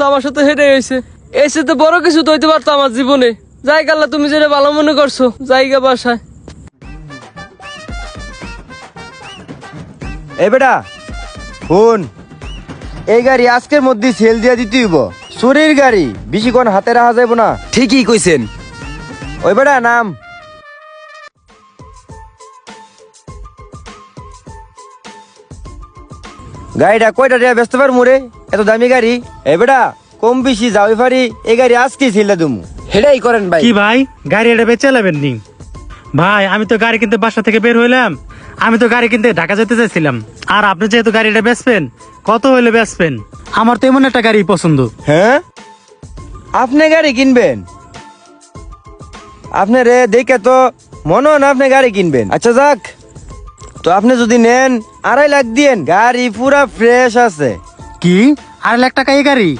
আমার সাথে হেঁটে হয়েছে। এর সাথে বড় কিছু তো হইতে পারতো আমার জীবনে। যাই গাল্লা, তুমি যেটা ভালো মনে করছো, জায়গা বাসায়। এই বেটা শুন, এই গাড়ি আজকের মধ্যে সেল দিয়া দিতে হইব। চুরির গাড়ি বেশিক্ষণ হাতে রাখা যাইব না। ঠিকই কইছেন। ওই বেটা নাম। গাড়িটা কয়টা টাকা বেচতে পারমু রে? এত দামি গাড়ি। এই বেটা কম বেশি যাওয়াই পারি, এই গাড়ি আজকেই সেল দিমু। হেডাই করেন ভাই। কি ভাই, গাড়ি এটা বেচে চালাবেন নি? ভাই আমি তো গাড়ি কিনতে বাসা থেকে বের হইলাম, আমি তো গাড়ি কিনতে ঢাকা যেতে চাইছিলাম। আর আপনি যেহেতু গাড়িটা বেচবেন, কত হইলে বেচবেন? আমার তো এমন একটা গাড়ি পছন্দ। হ্যাঁ, আপনি গাড়ি কিনবেন? আপনি রে দেখে তো মনে হয় না আপনি গাড়ি কিনবেন। আচ্ছা যাক, তো আপনি যদি নেন 2.5 লাখ দিয়েন, গাড়ি পুরা ফ্রেশ আছে। কি 2.5 লাখ টাকা এই গাড়ি?